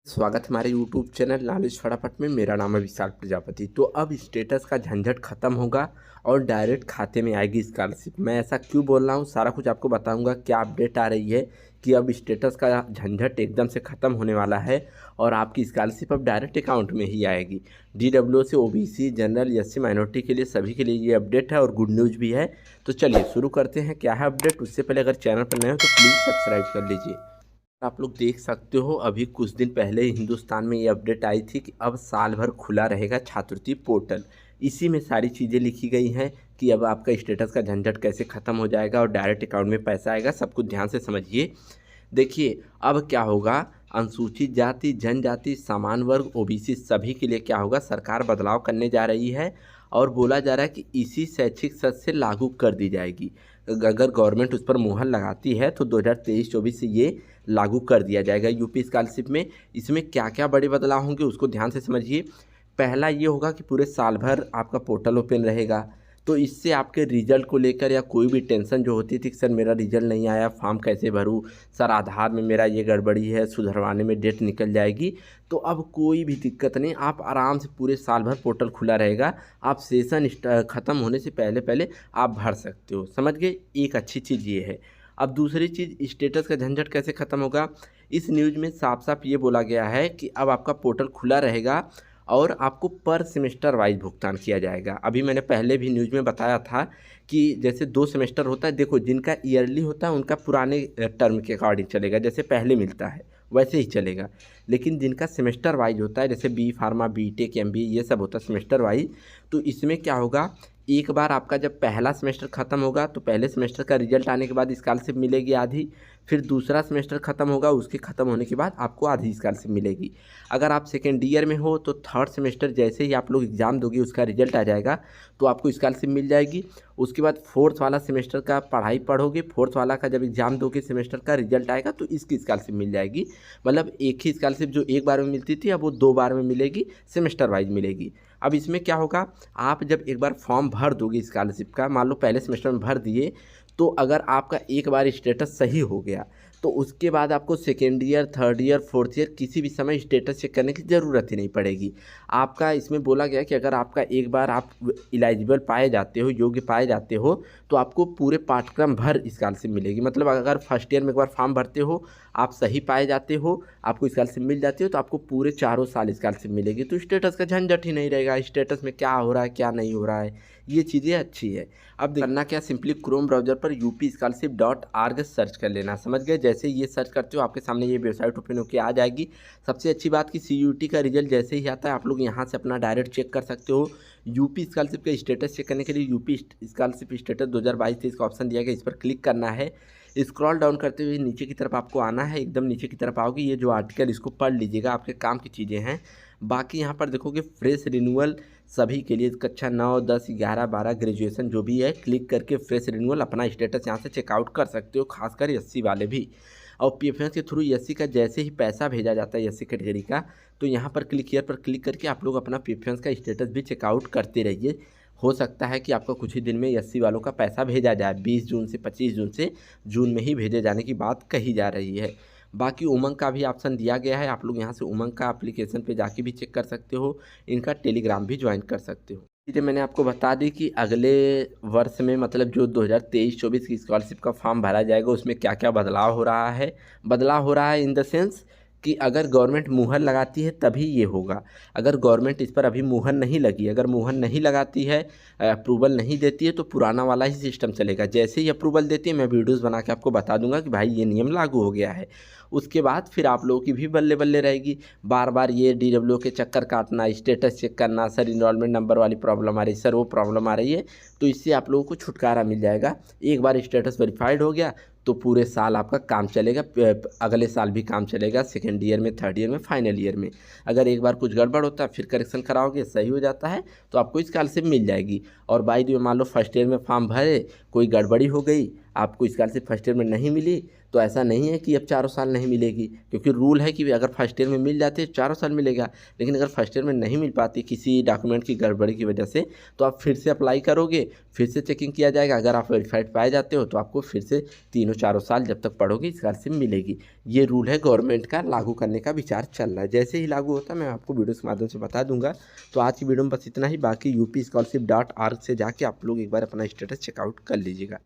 स्वागत है हमारे YouTube चैनल नॉलेज फटाफट में। मेरा नाम है विशाल प्रजापति। तो अब स्टेटस का झंझट खत्म होगा और डायरेक्ट खाते में आएगी स्कॉलरशिप। मैं ऐसा क्यों बोल रहा हूँ, सारा कुछ आपको बताऊंगा। क्या अपडेट आ रही है कि अब स्टेटस का झंझट एकदम से ख़त्म होने वाला है और आपकी स्कॉलरशिप अब डायरेक्ट अकाउंट में ही आएगी। DWO से OBC, जनरल, SC, माइनॉरिटी के लिए, सभी के लिए ये अपडेट है और गुड न्यूज़ भी है। तो चलिए शुरू करते हैं। क्या है अपडेट, उससे पहले अगर चैनल पर नए हो तो प्लीज़ सब्सक्राइब कर लीजिए। आप लोग देख सकते हो, अभी कुछ दिन पहले हिंदुस्तान में ये अपडेट आई थी कि अब साल भर खुला रहेगा छात्रवृत्ति पोर्टल। इसी में सारी चीज़ें लिखी गई हैं कि अब आपका स्टेटस का झंझट कैसे ख़त्म हो जाएगा और डायरेक्ट अकाउंट में पैसा आएगा। सब कुछ ध्यान से समझिए। देखिए अब क्या होगा, अनुसूचित जाति, जनजाति, सामान्य वर्ग, OBC सभी के लिए क्या होगा, सरकार बदलाव करने जा रही है और बोला जा रहा है कि इसी शैक्षिक सत्र से लागू कर दी जाएगी। अगर गवर्नमेंट उस पर मुहर लगाती है तो 2023-24 से ये लागू कर दिया जाएगा यूपी स्कॉलरशिप में। इसमें क्या क्या बड़े बदलाव होंगे उसको ध्यान से समझिए। पहला ये होगा कि पूरे साल भर आपका पोर्टल ओपन रहेगा, तो इससे आपके रिजल्ट को लेकर या कोई भी टेंशन जो होती थी कि सर मेरा रिजल्ट नहीं आया, फॉर्म कैसे भरूँ, सर आधार में मेरा ये गड़बड़ी है, सुधरवाने में डेट निकल जाएगी, तो अब कोई भी दिक्कत नहीं। आप आराम से पूरे साल भर पोर्टल खुला रहेगा। आप सेशन ख़त्म होने से पहले पहले आप भर सकते हो। समझ गए, एक अच्छी चीज़ ये है। अब दूसरी चीज़, स्टेटस का झंझट कैसे ख़त्म होगा। इस न्यूज़ में साफ साफ ये बोला गया है कि अब आपका पोर्टल खुला रहेगा और आपको पर सेमेस्टर वाइज भुगतान किया जाएगा। अभी मैंने पहले भी न्यूज़ में बताया था कि जैसे 2 सेमेस्टर होता है, देखो जिनका ईयरली होता है उनका पुराने टर्म के अकॉर्डिंग चलेगा, जैसे पहले मिलता है वैसे ही चलेगा। लेकिन जिनका सेमेस्टर वाइज होता है, जैसे B फार्मा, BTech, MBA ये सब होता है सेमेस्टर वाइज, तो इसमें क्या होगा, एक बार आपका जब पहला सेमेस्टर ख़त्म होगा तो पहले सेमेस्टर का रिजल्ट आने के बाद स्कॉलरशिप मिलेगी आधी, फिर दूसरा सेमेस्टर ख़त्म होगा, उसके ख़त्म होने के बाद आपको आधी स्कॉलरशिप मिलेगी। अगर आप सेकेंड ईयर में हो तो थर्ड सेमेस्टर जैसे ही आप लोग एग्ज़ाम दोगे उसका रिजल्ट आ जाएगा तो आपको स्कॉलरशिप मिल जाएगी। उसके बाद फोर्थ वाला सेमेस्टर का पढ़ाई पढ़ोगे, फोर्थ वाला का जब एग्ज़ाम दोगे सेमेस्टर का रिजल्ट आएगा तो इसकी स्कॉलरशिप मिल जाएगी। मतलब एक ही स्कॉलरशिप जो एक बार में मिलती थी अब वो 2 बार में मिलेगी, सेमेस्टर वाइज मिलेगी। अब इसमें क्या होगा, आप जब एक बार फॉर्म भर दोगे स्कॉलरशिप का, मान लो पहले सेमेस्टर में भर दिए, तो अगर आपका एक बार स्टेटस सही हो गया तो उसके बाद आपको second year, third year, fourth year किसी भी समय स्टेटस चेक करने की ज़रूरत ही नहीं पड़ेगी। आपका इसमें बोला गया कि अगर आपका एक बार आप एलिजिबल पाए जाते हो, योग्य पाए जाते हो, तो आपको पूरे पाठ्यक्रम भर स्कॉलरशिप मिलेगी। मतलब अगर फर्स्ट ईयर में एक बार फॉर्म भरते हो, आप सही पाए जाते हो, आपको स्कॉलरशिप मिल जाती हो, तो आपको पूरे चारों साल स्कॉलरशिप मिलेगी। तो स्टेटस का झंझट ही नहीं रहेगा, स्टेटस में क्या हो रहा है क्या नहीं हो रहा है, ये चीज़ें अच्छी है। अब करना क्या, सिंपली क्रोम ब्राउज़र पर upscholarship.org सर्च कर लेना। समझ गए, जैसे ये सर्च करते हो आपके सामने ये वेबसाइट ओपन होकर आ जाएगी। सबसे अच्छी बात कि CUT का रिजल्ट जैसे ही आता है आप लोग यहाँ से अपना डायरेक्ट चेक कर सकते हो। यूपी स्कॉलरशिप का स्टेटस चेक करने के लिए यूपी स्कॉलरशिप स्टेटस 2022-23 का ऑप्शन दिया गया, इस पर क्लिक करना है। स्क्रॉल डाउन करते हुए नीचे की तरफ आपको आना है, एकदम नीचे की तरफ आओगे, ये जो आर्टिकल इसको पढ़ लीजिएगा, आपके काम की चीज़ें हैं। बाकी यहाँ पर देखोगे फ्रेश रिन्यूअल सभी के लिए, कक्षा 9, 10, 11, 12 ग्रेजुएशन जो भी है, क्लिक करके फ्रेश रिन्यूअल अपना स्टेटस यहाँ से चेकआउट कर सकते हो, खासकर SC वाले भी। और PFS के थ्रू SC का जैसे ही पैसा भेजा जाता है SC कैटेगरी का, तो यहाँ पर क्लिक हियर पर क्लिक करके आप लोग अपना PFS का स्टेटस भी चेकआउट करते रहिए। हो सकता है कि आपका कुछ ही दिन में SC वालों का पैसा भेजा जाए, 20 जून से 25 जून से, जून में ही भेजे जाने की बात कही जा रही है। बाकी उमंग का भी ऑप्शन दिया गया है, आप लोग यहाँ से उमंग का एप्लीकेशन पे जाके भी चेक कर सकते हो, इनका टेलीग्राम भी ज्वाइन कर सकते हो। चीज़ें मैंने आपको बता दी कि अगले वर्ष में, मतलब जो 2023-24 की स्कॉलरशिप का फॉर्म भरा जाएगा उसमें क्या क्या बदलाव हो रहा है। बदलाव हो रहा है इन द सेंस कि अगर गवर्नमेंट मुहर लगाती है तभी ये होगा। अगर गवर्नमेंट इस पर अभी मुहर नहीं लगी, अगर मुहर नहीं लगाती है, अप्रूवल नहीं देती है, तो पुराना वाला ही सिस्टम चलेगा। जैसे ही अप्रूवल देती है मैं वीडियोस बना के आपको बता दूंगा कि भाई ये नियम लागू हो गया है। उसके बाद फिर आप लोगों की भी बल्ले बल्ले रहेगी। बार बार ये DWO के चक्कर काटना, स्टेटस चेक करना, सर इनरोलमेंट नंबर वाली प्रॉब्लम आ रही है, सर वो प्रॉब्लम आ रही है, तो इससे आप लोगों को छुटकारा मिल जाएगा। एक बार स्टेटस वेरीफाइड हो गया तो पूरे साल आपका काम चलेगा, अगले साल भी काम चलेगा, सेकेंड ईयर में, थर्ड ईयर में, फाइनल ईयर में। अगर एक बार कुछ गड़बड़ होता है फिर करेक्शन कराओगे, सही हो जाता है तो आपको स्कॉलरशिप मिल जाएगी। और बाई द वे मान लो फर्स्ट ईयर में फॉर्म भरे, कोई गड़बड़ी हो गई, आपको स्कॉलरशिप फर्स्ट ईयर में नहीं मिली तो ऐसा नहीं है कि अब चारों साल नहीं मिलेगी, क्योंकि रूल है कि अगर फर्स्ट ईयर में मिल जाती है चारों साल मिलेगा। लेकिन अगर फर्स्ट ईयर में नहीं मिल पाती किसी डॉक्यूमेंट की गड़बड़ी की वजह से तो आप फिर से अप्लाई करोगे, फिर से चेकिंग किया जाएगा। अगर आप वेरीफाइड पाए जाते हो तो आपको फिर से तीनों चारों साल जब तक पढ़ोगे स्कॉलरशिप मिलेगी। ये रूल है गवर्नमेंट का, लागू करने का विचार चल रहा है। जैसे ही लागू होता है मैं आपको वीडियो के माध्यम से बता दूंगा। तो आज की वीडियो में बस इतना ही। बाकी UP scholarship.org से जाके आप लोग एक बार अपना स्टेटस चेकआउट कर लीजिएगा।